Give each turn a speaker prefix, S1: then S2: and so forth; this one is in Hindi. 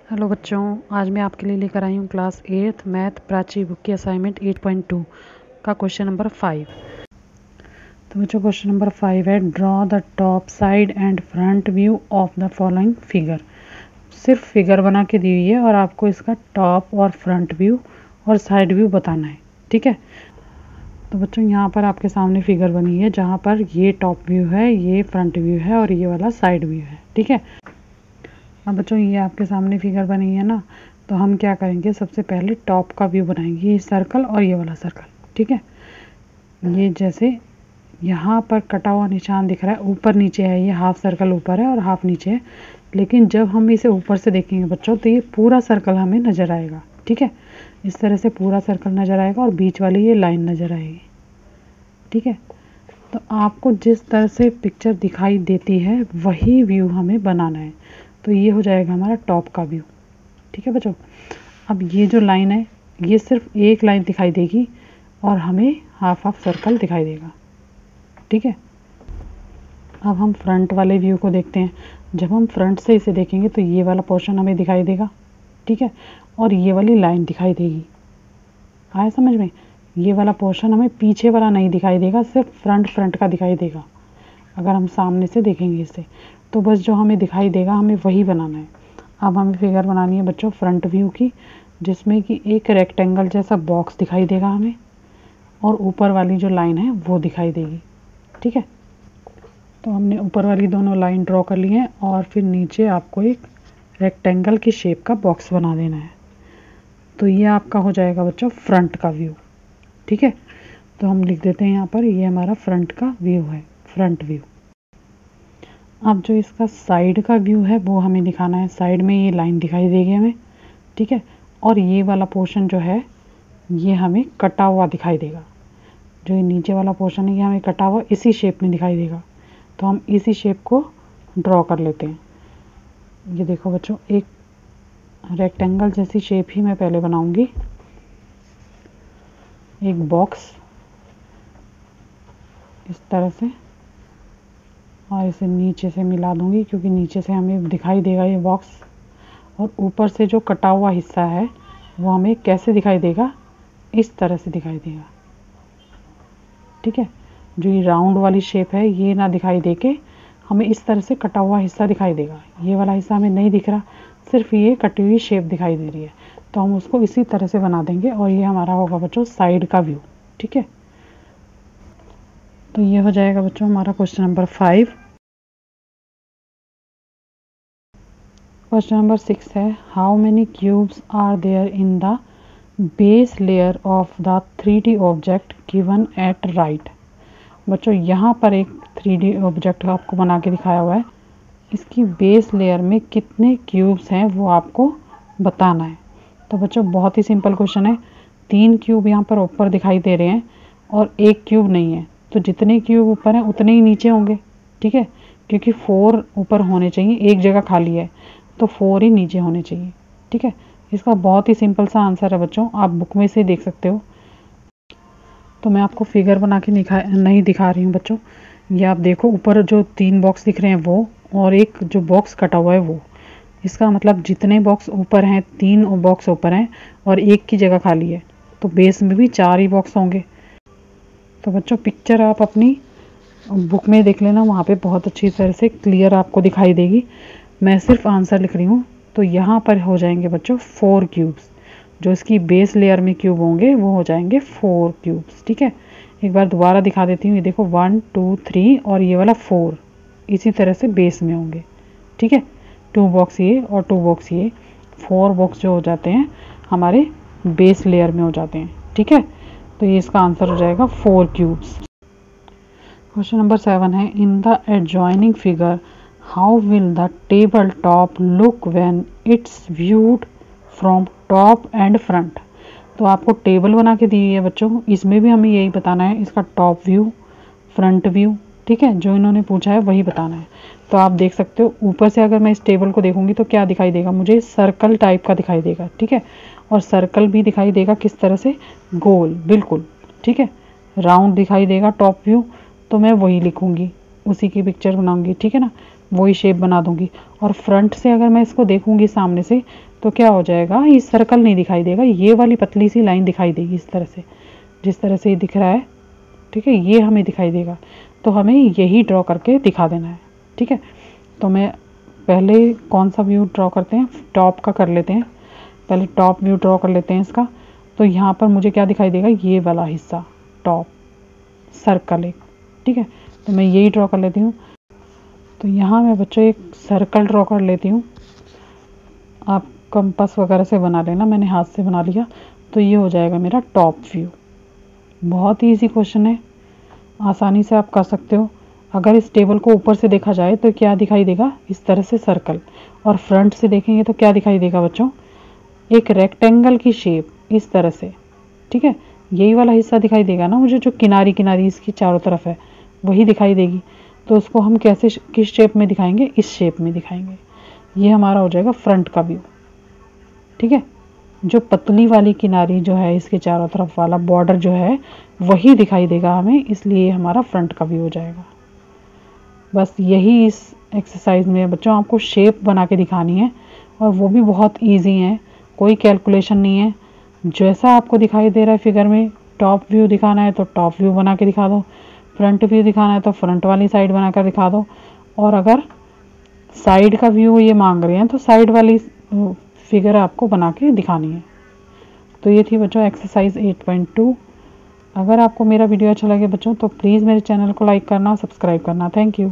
S1: हेलो बच्चों, आज मैं आपके लिए लेकर आई हूँ class 8th math Prachi book की असाइनमेंट 8.2 का क्वेश्चन नंबर 5। तो बच्चों क्वेश्चन नंबर 5 है, draw the top side and front view of the following figure. सिर्फ फिगर बना के दी हुई है और आपको इसका टॉप और फ्रंट व्यू और साइड व्यू बताना है। ठीक है, तो बच्चों यहाँ पर आपके सामने फिगर बनी है जहाँ पर ये टॉप व्यू है, ये फ्रंट व्यू है और ये वाला साइड व्यू है। ठीक है, अब बच्चों ये आपके सामने फिगर बनी है ना, तो हम क्या करेंगे, सबसे पहले टॉप का व्यू बनाएंगे, ये सर्कल और ये वाला सर्कल। ठीक है, ये जैसे यहाँ पर कटा हुआ निशान दिख रहा है, ऊपर नीचे है, ये हाफ सर्कल ऊपर है और हाफ नीचे है, लेकिन जब हम इसे ऊपर से देखेंगे बच्चों तो ये पूरा सर्कल हमें नज़र आएगा। ठीक है, इस तरह से पूरा सर्कल नज़र आएगा और बीच वाली ये लाइन नज़र आएगी। ठीक है, तो आपको जिस तरह से पिक्चर दिखाई देती है वही व्यू हमें बनाना है। तो ये हो जाएगा हमारा टॉप का व्यू। ठीक है बच्चों, अब ये जो लाइन है ये सिर्फ एक लाइन दिखाई देगी और हमें हाफ हाफ सर्कल दिखाई देगा। ठीक है, अब हम फ्रंट वाले व्यू को देखते हैं। जब हम फ्रंट से इसे देखेंगे तो ये वाला पोर्शन हमें दिखाई देगा। ठीक है, और ये वाली लाइन दिखाई देगी। आया समझ में? ये वाला पोर्शन हमें पीछे वाला नहीं दिखाई देगा, सिर्फ फ्रंट का दिखाई देगा अगर हम सामने से देखेंगे इसे। तो बस जो हमें दिखाई देगा हमें वही बनाना है। अब हमें फिगर बनानी है बच्चों फ्रंट व्यू की, जिसमें कि एक रेक्टेंगल जैसा बॉक्स दिखाई देगा हमें और ऊपर वाली जो लाइन है वो दिखाई देगी। ठीक है, तो हमने ऊपर वाली दोनों लाइन ड्रॉ कर ली हैं और फिर नीचे आपको एक रेक्टेंगल की शेप का बॉक्स बना देना है। तो ये आपका हो जाएगा बच्चों फ्रंट का व्यू। ठीक है, तो हम लिख देते हैं यहाँ पर, ये हमारा फ्रंट का व्यू है, फ्रंट व्यू। अब जो इसका साइड का व्यू है वो हमें दिखाना है। साइड में ये लाइन दिखाई देगी हमें। ठीक है, और ये वाला पोर्शन जो है ये हमें कटा हुआ दिखाई देगा। जो ये नीचे वाला पोर्शन है ये हमें कटा हुआ इसी शेप में दिखाई देगा। तो हम इसी शेप को ड्रॉ कर लेते हैं। ये देखो बच्चों, एक रेक्टेंगल जैसी शेप ही मैं पहले बनाऊंगी, एक बॉक्स इस तरह से, और इसे नीचे से मिला दूंगी क्योंकि नीचे से हमें दिखाई देगा ये बॉक्स। और ऊपर से जो कटा हुआ हिस्सा है वो हमें कैसे दिखाई देगा, इस तरह से दिखाई देगा। ठीक है, जो ये राउंड वाली शेप है ये ना दिखाई देके हमें इस तरह से कटा हुआ हिस्सा दिखाई देगा। ये वाला हिस्सा हमें नहीं दिख रहा, सिर्फ ये कटी हुई शेप दिखाई दे रही है। तो हम उसको इसी तरह से बना देंगे और ये हमारा होगा बच्चों साइड का व्यू। ठीक है, तो ये हो जाएगा बच्चों हमारा क्वेश्चन नंबर 5। क्वेश्चन नंबर 6 है, how many cubes are there in the base layer of the 3D object given at right. बच्चों यहाँ पर एक 3D ऑब्जेक्ट आपको बना के दिखाया हुआ है, इसकी बेस लेयर में कितने क्यूब्स हैं वो आपको बताना है। तो बच्चों बहुत ही सिंपल क्वेश्चन है। 3 क्यूब यहाँ पर ऊपर दिखाई दे रहे हैं और 1 क्यूब नहीं है, तो जितने क्यूब ऊपर हैं उतने ही नीचे होंगे। ठीक है, क्योंकि 4 ऊपर होने चाहिए, एक जगह खाली है तो 4 ही नीचे होने चाहिए। ठीक है, इसका बहुत ही सिंपल सा आंसर है बच्चों, आप बुक में से देख सकते हो। तो मैं आपको फिगर बना के नहीं दिखा रही हूँ बच्चों। ये आप देखो, ऊपर जो 3 बॉक्स दिख रहे हैं वो, और एक जो बॉक्स कटा हुआ है वो। इसका मतलब जितने बॉक्स ऊपर हैं, 3 बॉक्स ऊपर हैं और एक की जगह खाली है, तो बेस में भी 4 ही बॉक्स होंगे। तो बच्चों पिक्चर आप अपनी बुक में देख लेना, वहाँ पे बहुत अच्छी तरह से क्लियर आपको दिखाई देगी। मैं सिर्फ आंसर लिख रही हूँ। तो यहाँ पर हो जाएंगे बच्चों 4 क्यूब्स, जो इसकी बेस लेयर में क्यूब होंगे वो हो जाएंगे 4 क्यूब्स। ठीक है, एक बार दोबारा दिखा देती हूँ। ये देखो 1 2 3 और ये वाला 4 इसी तरह से बेस में होंगे। ठीक है, 2 बॉक्स ये और 2 बॉक्स ये, 4 बॉक्स जो हो जाते हैं हमारे बेस लेयर में हो जाते हैं। ठीक है, तो ये इसका आंसर हो जाएगा 4 क्यूब्स। क्वेश्चन नंबर 7 है, in the adjoining figure how will the table top look when it's viewed from top and front. तो आपको टेबल बना के दी है बच्चों, इसमें भी हमें यही बताना है, इसका टॉप व्यू, फ्रंट व्यू। ठीक है, जो इन्होंने पूछा है वही बताना है। तो आप देख सकते हो ऊपर से अगर मैं इस टेबल को देखूंगी तो क्या दिखाई देगा मुझे, सर्कल टाइप का दिखाई देगा। ठीक है, और सर्कल भी दिखाई देगा किस तरह से, गोल बिल्कुल। ठीक है, राउंड दिखाई देगा टॉप व्यू, तो मैं वही लिखूंगी, उसी की पिक्चर बनाऊंगी। ठीक है ना, वही शेप बना दूंगी। और फ्रंट से अगर मैं इसको देखूंगी सामने से तो क्या हो जाएगा, ये सर्कल नहीं दिखाई देगा, ये वाली पतली सी लाइन दिखाई देगी इस तरह से, जिस तरह से ये दिख रहा है। ठीक है, ये हमें दिखाई देगा, तो हमें यही ड्रॉ करके दिखा देना है। ठीक है, तो मैं पहले कौन सा व्यू ड्रॉ करते हैं, टॉप का कर लेते हैं। पहले टॉप व्यू ड्रॉ कर लेते हैं इसका। तो यहाँ पर मुझे क्या दिखाई देगा, ये वाला हिस्सा टॉप सर्कल एक। ठीक है, तो मैं यही ड्रॉ कर लेती हूँ। तो यहाँ मैं बच्चों एक सर्कल ड्रॉ कर लेती हूँ। आप कंपास वगैरह से बना लेना, मैंने हाथ से बना लिया। तो ये हो जाएगा मेरा टॉप व्यू। बहुत ही ईजी क्वेश्चन है, आसानी से आप कर सकते हो। अगर इस टेबल को ऊपर से देखा जाए तो क्या दिखाई देगा, इस तरह से सर्कल। और फ्रंट से देखेंगे तो क्या दिखाई देगा बच्चों, एक रेक्टेंगल की शेप इस तरह से। ठीक है, यही वाला हिस्सा दिखाई देगा ना मुझे, जो किनारी किनारी इसकी चारों तरफ है वही दिखाई देगी। तो उसको हम कैसे, किस शेप में दिखाएंगे, इस शेप में दिखाएंगे। ये हमारा हो जाएगा फ्रंट का व्यू। ठीक है, जो पतली वाली किनारी जो है इसके चारों तरफ वाला बॉर्डर जो है वही दिखाई देगा हमें, इसलिए हमारा फ्रंट का व्यू हो जाएगा। बस यही इस एक्सरसाइज में बच्चों आपको शेप बना के दिखानी है, और वो भी बहुत इजी है, कोई कैलकुलेशन नहीं है। जैसा आपको दिखाई दे रहा है फिगर में, टॉप व्यू दिखाना है तो टॉप व्यू बना के दिखा दो, फ्रंट व्यू दिखाना है तो फ्रंट वाली साइड बना कर दिखा दो, और अगर साइड का व्यू ये मांग रहे हैं तो साइड वाली फिगर आपको बना के दिखानी है। तो ये थी बच्चों एक्सरसाइज 8.2। अगर आपको मेरा वीडियो अच्छा लगे बच्चों तो प्लीज़ मेरे चैनल को लाइक करना और सब्सक्राइब करना। Thank you.